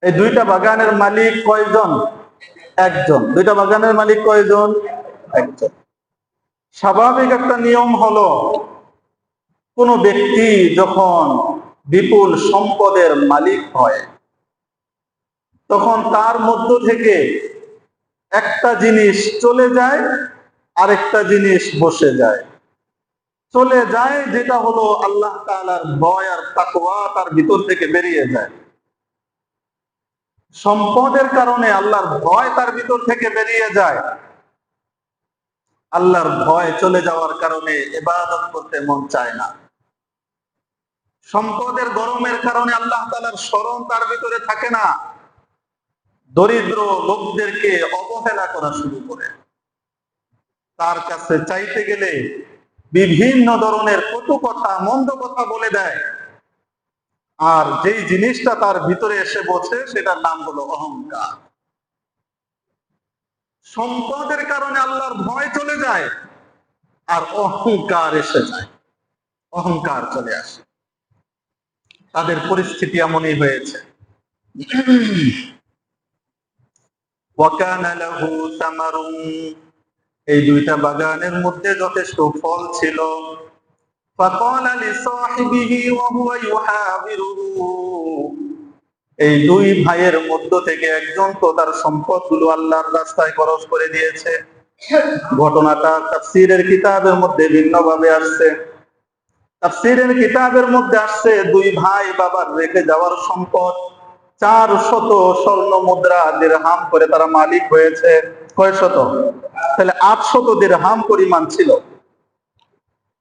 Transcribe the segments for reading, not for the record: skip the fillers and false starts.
এই দুইটা বাগানের মালিক কয়জন? একজন। দুইটা বাগানের মালিক কয়জন? একজন। স্বাভাবিক একটা নিয়ম হলো, কোন ব্যক্তি যখন বিপুল সম্পদের মালিক হয় তখন তার মধ্য থেকে একটা জিনিস চলে যায়, আরেকটা জিনিস বসে যায়। চলে যায় যেটা হলো আল্লাহ তাআলার ভয় আর তাকওয়া তার ভিতর থেকে বেরিয়ে যায়। সম্পদের কারণে আল্লাহর ভয় তার ভিতর থেকে বেরিয়ে যায়। আল্লাহর ভয় চলে যাওয়ার কারণে ইবাদত করতে মন চায় না। সম্পদের গরমের কারণে আল্লাহ তাআলার স্মরণ তার ভিতরে থাকে না। দরিদ্র লোকদেরকে অবহেলা করা শুরু করে। তার কাছে চাইতে গেলে বিভিন্ন ধরনের কটু কথা, মন্দ কথা বলে দেয়। আর যেই জিনিসটা তার ভিতরে এসে বসে সেটার নাম হলো অহংকার। সম্পদের কারণে আল্লাহর ভয় চলে যায় আর অহংকার এসে যায়, অহংকার চলে আসে। তাদের পরিস্থিতি এমনই হয়েছে। ওয়াকানা লাহু সামারুন, এই দুইটা বাগানের মধ্যে যথেষ্ট ফল ছিল। ফাকালা লিসাহিবিহি ওয়া হুয়া ইউহাবিরুহু, এই দুই ভাইয়ের মধ্য থেকে একজন তো তার সম্পদগুলো আল্লাহর রাস্তায় খরচ করে দিয়েছে। ঘটনাটা তাফসীরের কিতাবের মধ্যে ভিন্নভাবে আসছে। তাফসীরের কিতাবের মধ্যে আসছে দুই ভাই বাবার রেখে যাওয়ার সম্পদ 400 স্বর্ণ মুদ্রা দিরহাম করে তারা মালিক হয়েছে। কয় শত? তাহলে 800 দিরহাম পরিমাণ ছিল।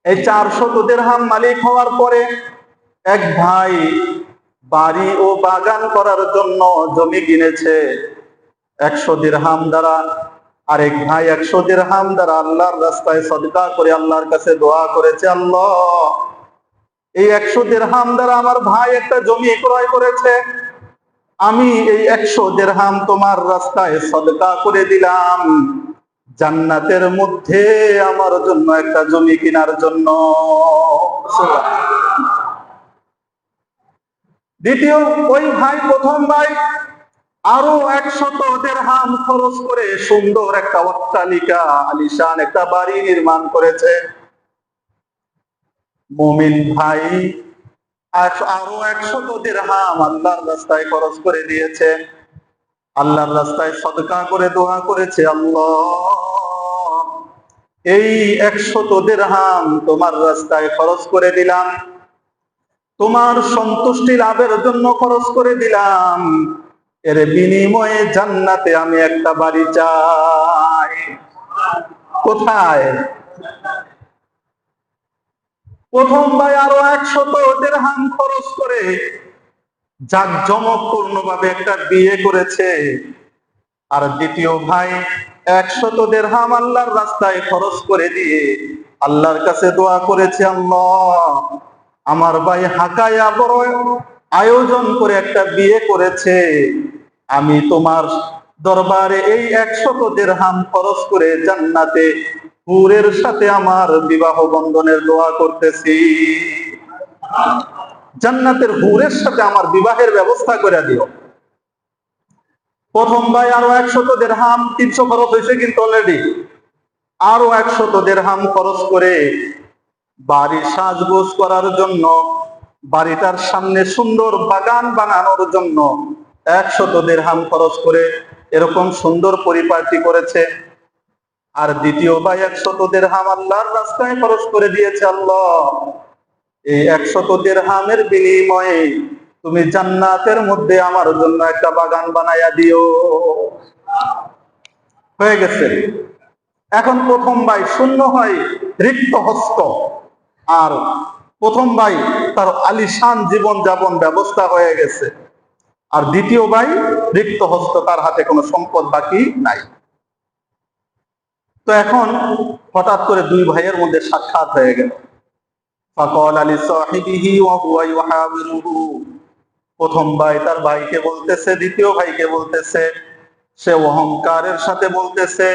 এই 400 দিরহাম মালিক হওয়ার পরে এক ভাই বাড়ি ও বাগান করার জন্য জমি কিনেছে 100 দিরহাম দ্বারা। আরেক ভাই 100 দিরহাম দ্বারা আল্লাহর রাস্তায় সদকা করে আল্লাহর কাছে দোয়া করেছে, আল্লাহ এই 100 দিরহাম দ্বারা আমার ভাই একটা জমি ক্রয় করেছে, আমি এই 100 দিরহাম তোমার রাস্তায় সদকা করে দিলাম জান্নাতের মধ্যে আমার জন্য একটা জমি কেনার জন্য। দ্বিতীয় ওই ভাই, প্রথম ভাই আরো 100 দিরহাম খরচ করে সুন্দর একটা অট্টালিকা, আলিশান একটা বাড়ি নির্মাণ করেছে। মুমিন ভাই আরো 100 দিরহাম আল্লাহর রাস্তায় খরচ করে দিয়েছে, আল্লাহর রাস্তায় সদকা করে দোয়া করেছে, আল্লাহ এই 100 দিরহাম তোমার রাস্তায় খরচ করে দিলাম, তোমার সন্তুষ্টি লাভের জন্য খরচ করে দিলাম, এর বিনিময়ে জান্নাতে আমি একটা বাড়ি চাই। কোথায়? প্রথম ভাই আরো 100 দিরহাম খরচ করে জাঁকজমকপূর্ণ ভাবে একটা বিয়ে করেছে। আর দ্বিতীয় ভাই 100 দিরহাম আল্লাহর রাস্তায় খরচ করে দিয়ে আল্লাহর কাছে দোয়া করেছে, আল্লাহ আমার ভাই হাকায়া বড় আয়োজন করে একটা বিয়ে করেছে, আমি তোমার দরবারে এই 100 দিরহাম খরচ করে জান্নাতে হুরের সাথে আমার বিবাহ বন্ধনের দোয়া করতেছি, জান্নাতের হুরের সাথে আমার বিবাহের ব্যবস্থা করে দিও। প্রথম ভাই আরো 100 দিরহাম, 300 খরচ হয়েছে কিন্তু অলরেডি, আরো 100 দিরহাম খরচ করে বাড়ি সাজগোজ করার জন্য, বাড়িটার সামনে সুন্দর বাগান বানানোর জন্য 100 দিরহাম খরচ করে এরকম সুন্দর পরিপাটি করেছে। আর দ্বিতীয় ভাই 100 দিরহাম আল্লাহর রাস্তায় খরচ করে দিয়েছে, আল্লাহ এই 100 দিরহামের বিনিময়ে তুমি জান্নাতের মধ্যে আমার জন্য একটা বাগান বানাইয়া দিও। হয়ে গেছে। এখন প্রথম ভাই শূন্য হয়, রিক্ত হস্ত। আর প্রথম ভাই তার আলিশান জীবন যাপন ব্যবস্থা হয়ে গেছে, আর দ্বিতীয় ভাই রিক্ত হস্ত, তার হাতে কোনো সম্পদ বাকি নাই। তো এখন হঠাৎ করে দুই ভাইয়ের মধ্যে সাক্ষাৎ হয়ে গেল। ফাকালা লিসাহিবিহি ওয়া হুয়া ইউহাবিরুহু, প্রথম ভাই তার ভাইকে বলতেছে, দ্বিতীয় ভাইকে বলতেছে, সে অহংকারের সাথে বলতেছে,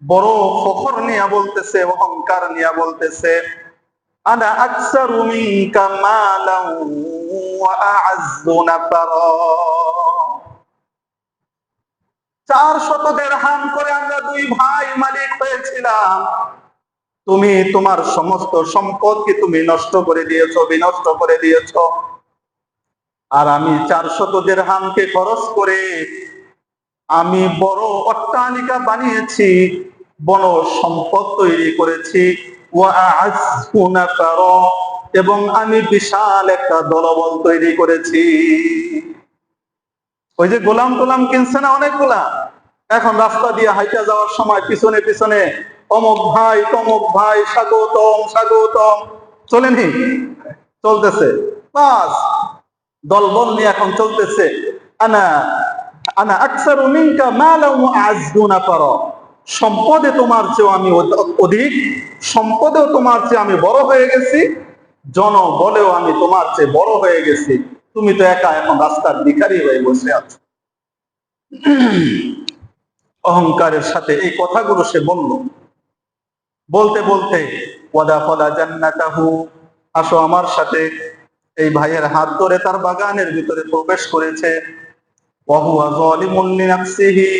বড় ফখর নিয়ে বলতেছে, অহংকার নিয়ে বলতেছে, আনা আকসারু মিনকা মালান ওয়া আ'আজ্জু নাফারা, 400 দিরহাম করে আমরা দুই ভাই মালিক হয়েছিলাম। তুমি তোমার সমস্ত সম্পদকে তুমি নষ্ট করে দিয়েছো, বিনষ্ট করে দিয়েছো। আর আমি 400 দিরহামকে খরচ করে আমি বড় অট্টালিকা বানিয়েছি, বড় সম্পদ তৈরি করেছি। এবং আমি বিশাল একটা দলবল তৈরি করেছি। ওই যে গোলাম টোলাম কিনছে না অনেকগুলা, এখন রাস্তা দিয়ে হাইটা যাওয়ার সময় পিছনে পিছনে অমুক ভাই তমুক ভাই স্বাগতম স্বাগতম চলেনি, চলতেছে। বাস দলবল নিয়ে এখন চলতেছে। আনা আনা আকসারু মিনকা মালাম ওয়া আ'আজ্জু নাফারা। সম্পদে তোমার চেয়ে আমি অধিক, সম্পদেও তোমার চেয়ে আমি বড় হয়ে গেছি, জনবলেও আমি তোমার চেয়ে বড় হয়ে গেছি। তুমি তো একা এখন রাস্তার ভিখারি হয়ে বসে আছো। অহংকারের সাথে এই কথাগুলো সে বলল। বলতে বলতে ওয়াদাখালা জান্নাতাহু, আসো আমার সাথে। এই ভাইয়ের হাত ধরে তার বাগানের ভিতরে প্রবেশ করেছে। ওয়াহুয়া যালিমুন লিনাফসিহি,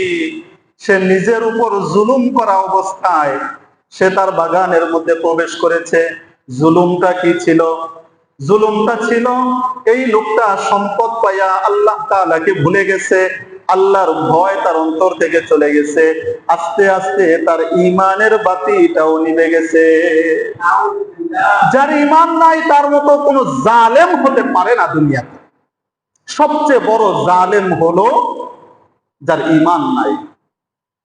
সে নিজের উপর জুলুম করা অবস্থায় সে তার বাগানের মধ্যে প্রবেশ করেছে। জুলুমটা কি ছিল? জুলুমটা ছিল এই লোকটা সম্পদ পাইয়া আল্লাহ তাআলাকে ভুলে গেছে, আল্লাহর ভয় তার অন্তর থেকে চলে গেছে। আস্তে আস্তে তার ঈমানের বাতিটাও নিভে গেছে। যার ঈমান নাই তার মতো কোনো জালেম হতে পারে না দুনিয়াতে। সবচেয়ে বড় জালেম হলো যার ঈমান নাই।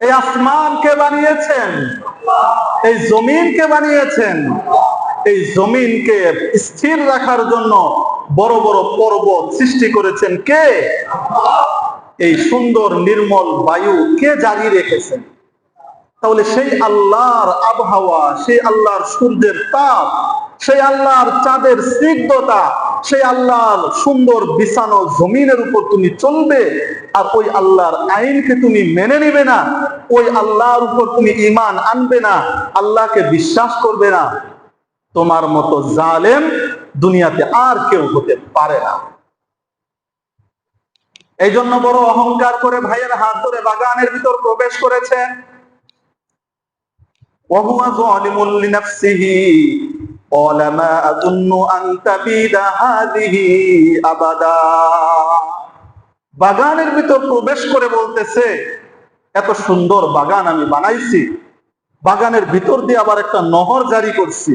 এই আসমান কে বানিয়েছেন? এই জমিন কে বানিয়েছেন? এই জমিনকে স্থির রাখার জন্য বড় বড় পর্বত সৃষ্টি করেছেন কে? এই সুন্দর নির্মল বায়ু কে জারি রেখেছেন? তাহলে সেই আল্লাহর আবহাওয়া, সেই আল্লাহর সূর্যের তাপ, সেই আল্লাহর চাঁদের স্নিগ্ধতা, সেই আল্লাহর সুন্দর বিছানো জমিনের উপর তুমি চলবে আর ওই আল্লাহর আইনকে তুমি মেনে নিবে না, ওই আল্লাহর উপর তুমি ঈমান আনবে না, আল্লাহকে বিশ্বাস করবে না, তোমার মতো জালেম দুনিয়াতে আর কেউ হতে পারে না। এই জন্য বড় অহংকার করে ভাইয়ের হাত ধরে বাগানের ভিতর প্রবেশ করেছে। وهو ظالم لنفسه قال ما أظن أن تبيد هذه أبدا। বাগানের ভিতর প্রবেশ করে বলতেছে, এত সুন্দর বাগান আমি বানাইছি, বাগানের ভিতর দিয়ে আবার একটা নহর জারি করছি,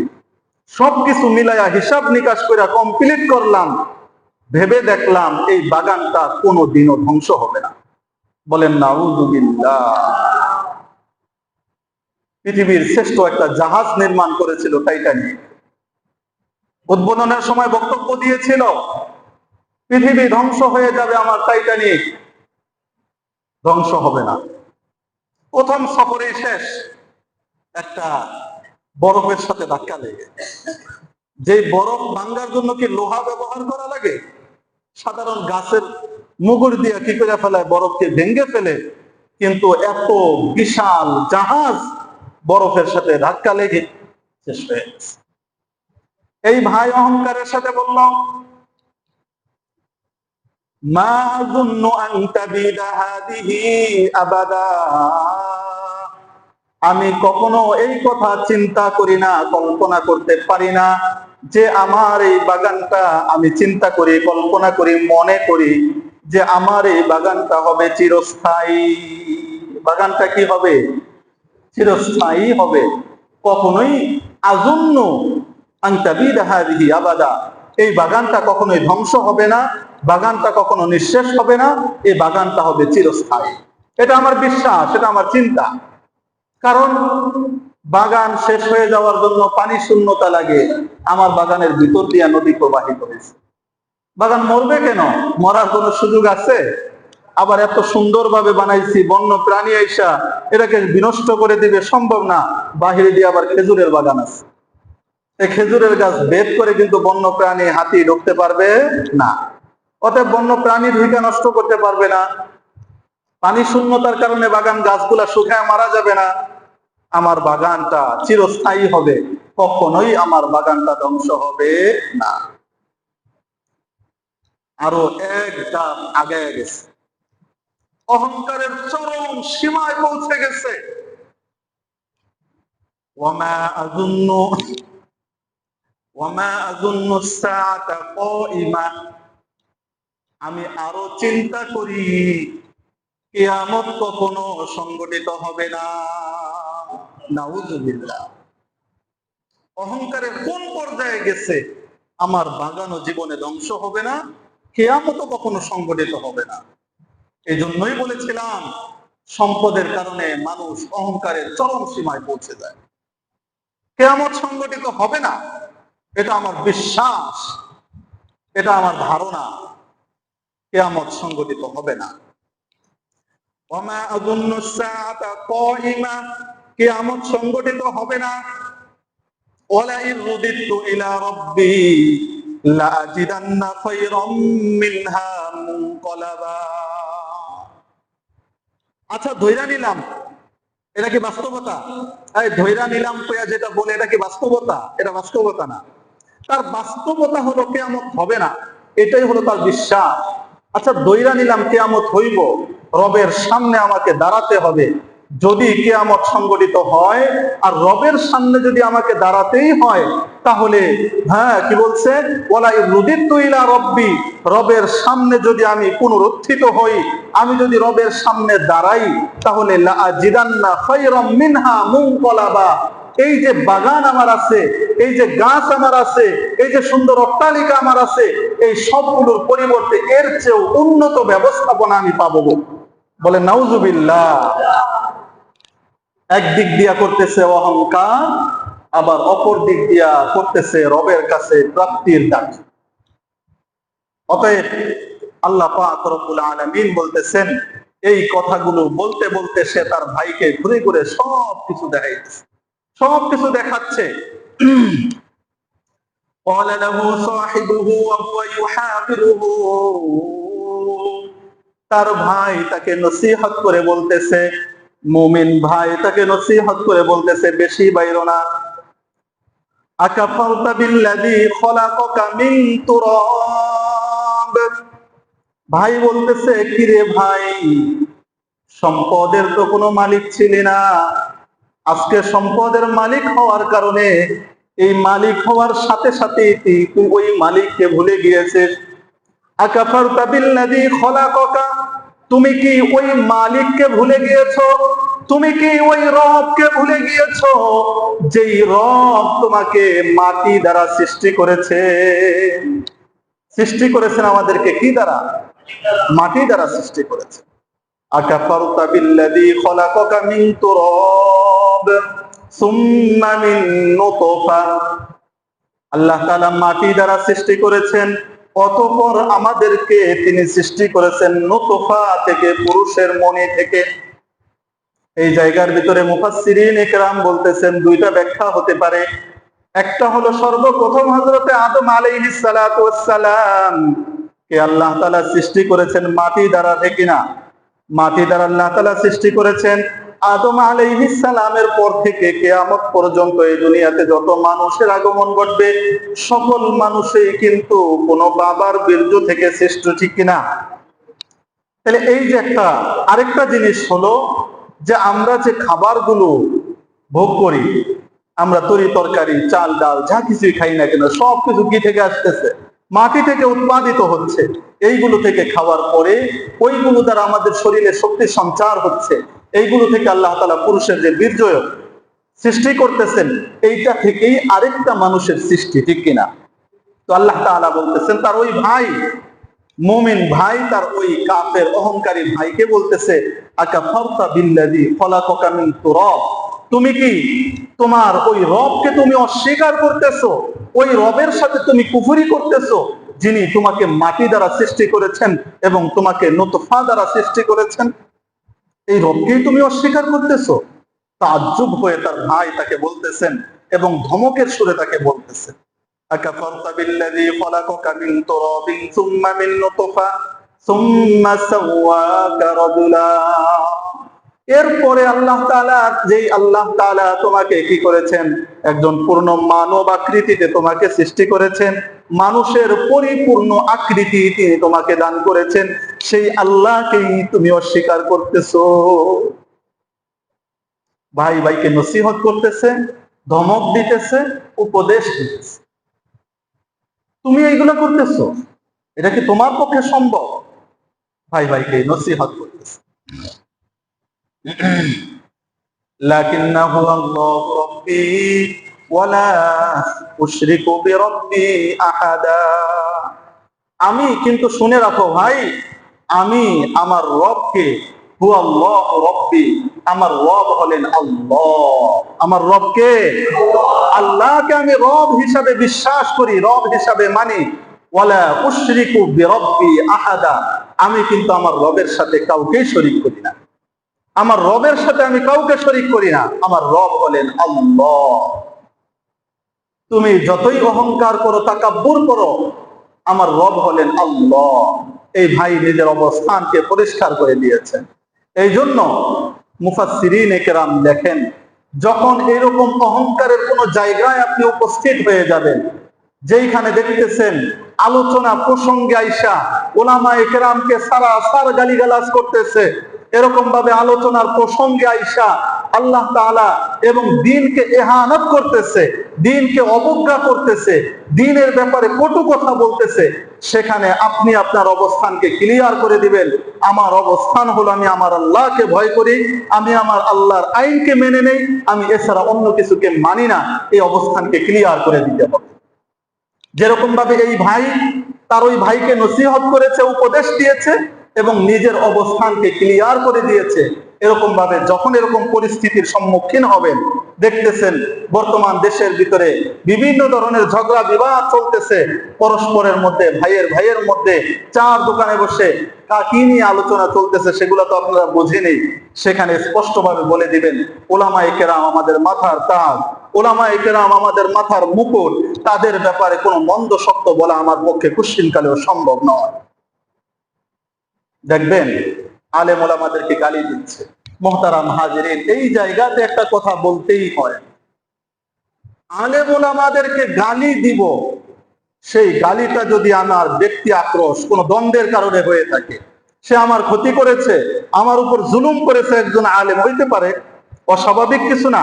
সবকিছু মিলাইয়া হিসাব নিকাশ করে কমপ্লিট করলাম, ভেবে দেখলাম এই বাগানটা কোনোদিনও ধ্বংস হবে না। বলেন নাউযুবিল্লাহ। পৃথিবীর শ্রেষ্ঠ একটা জাহাজ নির্মাণ করেছিল টাইটানিক। উদ্বোধনের সময় বক্তব্য দিয়েছিল, পৃথিবী ধ্বংস হয়ে যাবে, আমার টাইটানিক ধ্বংস হবে না। প্রথম সফরে শেষ, একটা বরফের সাথে ধাক্কা লেগে। যে বরফ ভাঙার জন্য কি লোহা ব্যবহার করা লাগে? সাধারণ গাছের মুগুর দিয়ে কি করে ফেলায়, বরফকে ভেঙে ফেলে। কিন্তু এত বিশাল জাহাজ বরফের সাথে ধাক্কা লেগে শেষ হয়ে গেছে। এই ভাই অহংকারের সাথে বলল, মা যুন্নু আন তাবিদা হাদিহি আবাদা, আমি কখনো এই কথা চিন্তা করি না, কল্পনা করতে পারি না যে আমার এই বাগানটা, আমি চিন্তা করি, কল্পনা করি, মনে করি যে আমার এই বাগানটা হবে চিরস্থায়ী। বাগানটা কি হবে? চিরস্থায়ী হবে। কখনোই আযুন্ন আন তাবিদা হাদিহি আবাদা, এই বাগানটা কখনোই ধ্বংস হবে না, বাগানটা কখনো নিঃশেষ হবে না, এই বাগানটা হবে চিরস্থায়ী। এটা আমার বিশ্বাস, এটা আমার চিন্তা। কারণ বাগান শেষ হয়ে যাওয়ার জন্য পানি শূন্যতা লাগে, আমার বাগানের ভিতর দিয়ে নদী প্রবাহিত হয়েছে। বাগান মরবে কেন? মরার কোনো সুযোগ আছে? আবার এত সুন্দরভাবে বানাইছি, বন্য প্রাণী আইসা এটাকে বিনষ্ট করে দিবে, সম্ভব না। বাহিরে দিয়ে আবার খেজুরের বাগান আছে, এই খেজুরের গাছ ভেদ করে কিন্তু বন্য প্রাণী, হাতি ঢুকতে পারবে না। অতএব বন্য প্রাণী ঢুকে নষ্ট করতে পারবে না। পানি শূন্যতার কারণে বাগান গাছগুলা শুকায় মারা যাবে না। আমার বাগানটা চিরস্থায়ী হবে, কখনোই আমার বাগানটা ধ্বংস হবে না। আরো এক ধাপ আগে গেছে। অহংকারের চরম সীমায় পৌঁছে গেছে। ওয়ামা আযুন্নু আস-সাআতা কাইমা, আমি আরো চিন্তা করি কিয়ামত কখনো সংগঠিত হবে না। নাউযুবিল্লাহ। অহংকারের কোন পর্যায়ে গেছে, আমার বাগানো জীবনে ধ্বংস হবে না, কিয়ামতও কখনো সংগঠিত হবে না। এই জন্যই বলেছিলাম, সম্পদের কারণে মানুষ অহংকারের চরম সীমায় পৌঁছে যায়। কিয়ামত সংগঠিত হবে না, এটা আমার বিশ্বাস, এটা আমার ধারণা। কিয়ামত সংগঠিত হবে না। ওয়ামা আযুন্নু আস-সাআতা কাইমা, কিয়ামত সংগঠিত হবে না। ওয়ালা ইন রুদিতু ইলা রাব্বি লাআজিদান্না খায়রাম মিনহা মুনকালাবা। আচ্ছা, ধইরা নিলাম, এটা কি বাস্তবতা? এই ধইরা নিলাম কইয়া যেটা বলে, এটা কি বাস্তবতা? এটা বাস্তবতা না। তার বাস্তবতা হলো কিয়ামত হবে না, এটাই হলো তার বিশ্বাস। আচ্ছা, ধইরা নিলাম কিয়ামত হইব, রবের সামনে আমাকে দাঁড়াতে হবে। যদি কিয়ামত সংগঠিত হয় আর রবের সামনে যদি আমাকে দাঁড়াতেই হয়, তাহলে হ্যাঁ, কি বলছে, ওয়ালা ইরুদিতু ইলা রাব্বি, রবের সামনে যদি আমি পুনরুত্থিত হই, আমি যদি রবের সামনে দাঁড়াই, তাহলে লাআজিদান্না খায়রাম মিনহা মুনকালাবা, এই যে বাগান আমার আছে, এই যে গাছ আমার আছে, এই যে সুন্দর অট্টালিকা আমার আছে, এই সবগুলোর পরিবর্তে এর চেয়েও উন্নত ব্যবস্থাপনা আমি পাবো। বলে নাউজুবিল্লাহ। একদিক দিয়া করতেছে অহংকার, আবার অপর দিক দিয়া করতেছে রবের কাছে প্রাপ্তির দাবি। অতএব আল্লাহ পাক রব্বুল আলামিন বলতেছেন, এই কথাগুলো বলতে বলতে সে তার ভাইকে ঘুরে ঘুরে সবকিছু দেখাইতেছে, সবকিছু দেখাচ্ছে। قال له صاحبه وهو يحاوره, তার ভাই তাকে নসিহত করে বলতেছে, মুমিন ভাই তাকে নসিহত করে বলতেছে, বেশি বাইরো না। আকাফারতা বিল্লাযী খলাকাকা মিন তুরাব, ভাই বলতেছে, কিরে ভাই, সম্পদের তো কোনো মালিক ছিলি না, আজকে সম্পদের মালিক হওয়ার কারণে, এই মালিক হওয়ার সাথে সাথে তুই ওই মালিককে ভুলে গিয়েছিস। আকাফারতা বিল্লাযী খলাকাকা, তুমি কি ওই মালিককে ভুলে গিয়েছো? তুমি কি ওই রবকে ভুলে গিয়েছো, যেই রব তোমাকে মাটি দ্বারা সৃষ্টি করেছে? সৃষ্টি করেছেন আমাদেরকে কি দ্বারা? মাটি দ্বারা সৃষ্টি করেছে। আকাফারতা বিল্লাযী খলাকাকা মিন তুরাব সুম্মা মিন নুতফা, আল্লাহ তাআলা মাটি দ্বারা সৃষ্টি করেছেন, অতঃপর আমাদেরকে তিনি সৃষ্টি করেছেন নুতফা থেকে, পুরুষের মনি থেকে। এই জায়গার ভিতরে মুফাসসিরিন ইকরাম বলতেছেন দুইটা ব্যাখ্যা হতে পারে। একটা হলো, সর্বপ্রথম হযরতে আদম আলাইহিস সালাতু ওয়াস সালাম কে আল্লাহ তাআলা সৃষ্টি করেছেন মাটি দ্বারা, ঠিক না? মাটি দ্বারা আল্লাহ তাআলা সৃষ্টি করেছেন। আদম আলাইহিস সালামের পর থেকে কিয়ামত পর্যন্ত এই দুনিয়াতে যত মানুষের আগমন ঘটবে, সকল মানুষই কিন্তু কোনো বাবার বীর্য থেকে সৃষ্ট, ঠিক কিনা? তাহলে এই যে একটা আরেকটা জিনিস হলো যে আমরা যে খাবারগুলো ভোগ করি, আমরা তরি তরকারি, চাল ডাল যা কিছুই খাই না কেন, সবকিছু কি থেকে আসতেছে? মাটি থেকে উৎপাদিত হচ্ছে। এইগুলো থেকে খাওয়ার পরে ওইগুলো দ্বারা আমাদের শরীরে শক্তি সঞ্চার হচ্ছে। এইগুলো থেকে আল্লাহ তাআলা পুরুষের যে বীর্য সৃষ্টি করতেছেন, এইটা থেকেই আরেকটা মানুষের সৃষ্টি, ঠিক কিনা? তো আল্লাহ তাআলা বলতেছেন, তার ওই ভাই মুমিন ভাই তার ওই কাফের অহংকারী ভাইকে বলতেছে, আকাফারতা বিল্লাযী খলাকাকা মিন তুরাব, তুমি কি তোমার ওই রবকে তুমি অস্বীকার করতেছো? ওই রবের সাথে তুমি কুফরি করতেছো, যিনি তোমাকে মাটি দ্বারা সৃষ্টি করেছেন এবং তোমাকে নুতফা দ্বারা সৃষ্টি করেছেন, এই রবকেই তুমি অস্বীকার করতেছো? তাজ্জুব হয়ে তার ভাই তাকে বলতেছেন এবং ধমকের সুরে তাকে বলতেছেন, আকাফারতা বিল্লাযী খলাকাকা মিন তুরাবিন সুম্মা মিন নুতফা সুম্মা সাওয়াকা রাজুলা, এরপরে আল্লাহ তাআলা, যেই আল্লাহ তাআলা তোমাকে কি করেছেন, একজন পূর্ণ মানব আকৃতিতে তোমাকে সৃষ্টি করেছেন, মানুষের পরিপূর্ণ আকৃতি তিনি তোমাকে দান করেছেন, সেই আল্লাহকেই তুমি অস্বীকার করতেছো। ভাই ভাইকে নসিহত করতেছে, ধমক দিতেছে, উপদেশ দিতেছে, তুমি এইগুলো করতেছো, এটা কি তোমার পক্ষে সম্ভব? ভাই ভাইকে নসিহত করতেছে। লাকিন্নাহু আল্লাহু রাব্বি ওয়ালা উশরিকু বিরাব্বি আহাদা। আমি কিন্তু শুনে রাখো ভাই, আমি আমার রবকে, হুয়া আল্লাহু রাব্বি, আমার রব হলেন আল্লাহ। আমার রবকে, আল্লাহকে আমি রব হিসাবে বিশ্বাস করি, রব হিসাবে মানি। ওয়ালা উশরিকু বিরাব্বি আহাদা, আমি কিন্তু আমার রবের সাথে কাউকে শরীক করি না। আমার রবের সাথে আমি কাউকে শরীক করি না। আমার রব হলেন আল্লাহ। তুমি যতই অহংকার করো, তাকাব্বুর করো, আমার রব হলেন আল্লাহ। এই ভাই নিজের অবস্থানকে পরিষ্কার করে দিয়েছেন। এই জন্য মুফাসসিরিন কেরাম লেখেন, যখন এরকম অহংকারের কোন জায়গায় আপনি উপস্থিত হয়ে যাবেন, যেইখানে দেখতেছেন আলোচনা প্রসঙ্গে আইসা উলামায়ে কেরামকে সারাসার গালিগালাজ করতেছে, এরকম ভাবে আলোচনার প্রসঙ্গে আইসা আল্লাহ তাআলা এবং দ্বীনকে ইহানাত করতেছে, দ্বীনকে অবজ্ঞা করতেছে, দ্বীনের ব্যাপারে কটু কথা বলতেছে, সেখানে আপনি আপনার অবস্থানকে ক্লিয়ার করে দিবেন। আমার অবস্থান হলো আমি আমার আল্লাহকে ভয় করি, আমি আমার আল্লাহর আইনকে মেনে নেই, আমি এছাড়া অন্য কিছুকে মানি না। এই অবস্থানকে ক্লিয়ার করে দিতে হবে। যেরকম ভাবে এই ভাই তার ওই ভাইকে নসিহত করেছে, উপদেশ দিয়েছে এবং নিজের অবস্থানকে ক্লিয়ার করে দিয়েছে, এরকম ভাবে যখন এরকম পরিস্থিতির সম্মুখীন হবেন, দেখতেছেন বর্তমান দেশের ভিতরে বিভিন্ন ধরনের ঝগড়া বিবাদ চলতেছে পরস্পরের মধ্যে, ভাইয়ের ভাইয়ের মধ্যে, চার দোকানে বসে কি নিয়ে আলোচনা চলতেছে সেগুলো তো আপনারা বুঝেনি। সেখানে স্পষ্টভাবে বলে দিবেন, উলামায়ে কেরাম আমাদের মাথার তাজ, উলামায়ে কেরাম আমাদের মাথার মুকুট, তাদের ব্যাপারে কোনো মন্দ শব্দ বলা আমার পক্ষে কুশ্চিনকালেও সম্ভব নয়। দেখবেন আলেম ওলামাদেরকে গালি দিচ্ছে। মুহতারাম হাজিরিন, এই জায়গাতে একটা কথা বলতেই হয়, আলেম ওলামাদেরকে গালি দিব, সেই গালিটা যদি আমার ব্যক্তি আক্রোশ কোন দ্বন্দ্বের কারণে হয়ে থাকে, সে আমার ক্ষতি করেছে, আমার উপর জুলুম করেছে, একজন আলেম হইতে পারে, অস্বাভাবিক কিছু না।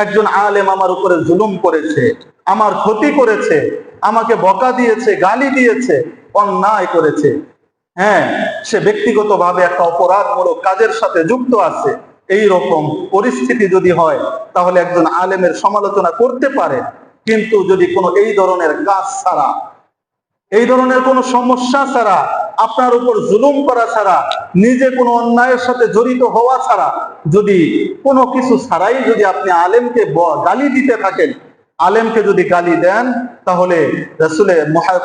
একজন আলেম আমার উপরে জুলুম করেছে, আমার ক্ষতি করেছে, আমাকে বকা দিয়েছে, গালি দিয়েছে, অন্যায় করেছে, হ্যাঁ, সে ব্যক্তিগতভাবে একটা অপরাধমূলক কাজের সাথে যুক্ত আছে, এই রকম পরিস্থিতি যদি হয় তাহলে একজন আলেমের সমালোচনা করতে পারে। কিন্তু যদি কোনো এই ধরনের কাজ ছাড়া, এই ধরনের কোনো সমস্যা ছাড়া, আপনার উপর জুলুম করা ছাড়া, নিজে কোনো অন্যায়ের সাথে জড়িত হওয়া ছাড়া, যদি কোনো কিছু ছাড়াই যদি আপনি আলেমকে গালি দিতে থাকেন, আলেমকে যদি গালি দেন, তাহলে রাসূলে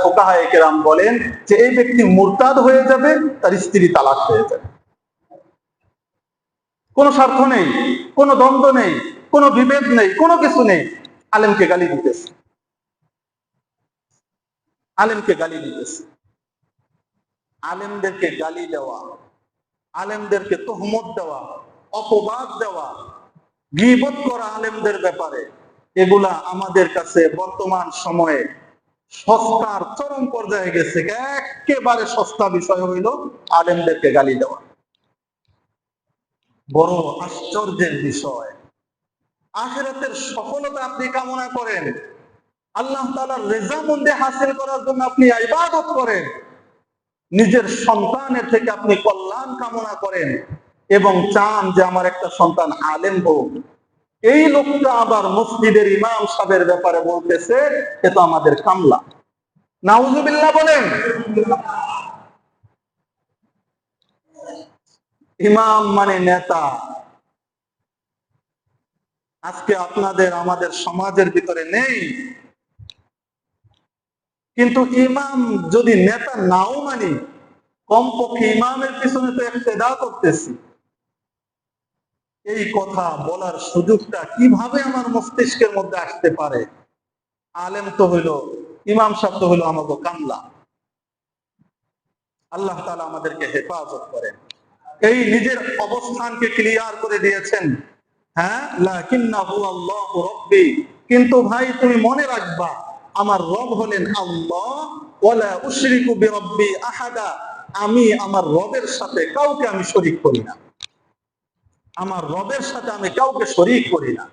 ফুকাহায়ে কেরাম বলেন যে এই ব্যক্তি মুরতাদ হয়ে যাবে, তার স্ত্রী তালাক হয়ে যাবে। কোনো স্বার্থ নেই, কোনো দ্বন্দ্ব নেই, কোনো বিভেদ নেই, কোনো কিছু নেই, আলেমকে গালি দিতেছে, আলেমকে গালি দিতেছে। আলেমদেরকে গালি দেওয়া, আলেমদেরকে তোহমত দেওয়া, অপবাদ দেওয়া, গীবত করা আলেমদের ব্যাপারে, এগুলা আমাদের কাছে বর্তমান সময়ে সস্তার চরম পর্যায়ে গেছে। একেবারে সস্তা বিষয় হইল আলেমদেরকে গালি দেওয়া। বড় আশ্চর্যের বিষয়, আখিরাতের সফলতা আপনি কামনা করেন, আল্লাহ তাআলার রেজামন্দি হাসিল করার জন্য আপনি ইবাদত করেন, নিজের সন্তানের থেকে আপনি কল্যাণ কামনা করেন এবং চান যে আমার একটা সন্তান আলেম হোক, এই লোকটা আবার মসজিদের ইমাম সাহেবের ব্যাপারে বলতেছে এ তো আমাদের কামলা। নাউজুবিল্লাহ বলেন। ইমাম মানে নেতা। আজকে আপনাদের আমাদের সমাজের ভিতরে নেই, কিন্তু ইমাম যদি নেতা নাও মানি, কমপক্ষে ইমামের পিছনে তো ইক্তেদা করতেছি। এই কথা বলার সুযোগটা কিভাবে আমার মস্তিষ্কের মধ্যে আসতে পারে? আলেম তো হইল, ইমাম সাহেব তো হইল আমাকে কামলা। আল্লাহ তাআলা আমাদেরকে হেফাজত করেন। এই নিজের অবস্থানকে ক্লিয়ার করে দিয়েছেন। হ্যাঁ, লাকিন্নাহু আল্লাহু রাব্বি, কিন্তু ভাই তুমি মনে রাখবা আমার রব হলেন আল্লাহ, ওয়ালা উশরিকু বিরাব্বি আহাদা, আমি আমার রবের সাথে কাউকে আমি শরীক করি না, আমার রবের সাথে আমি কাউকে শরীক করি না।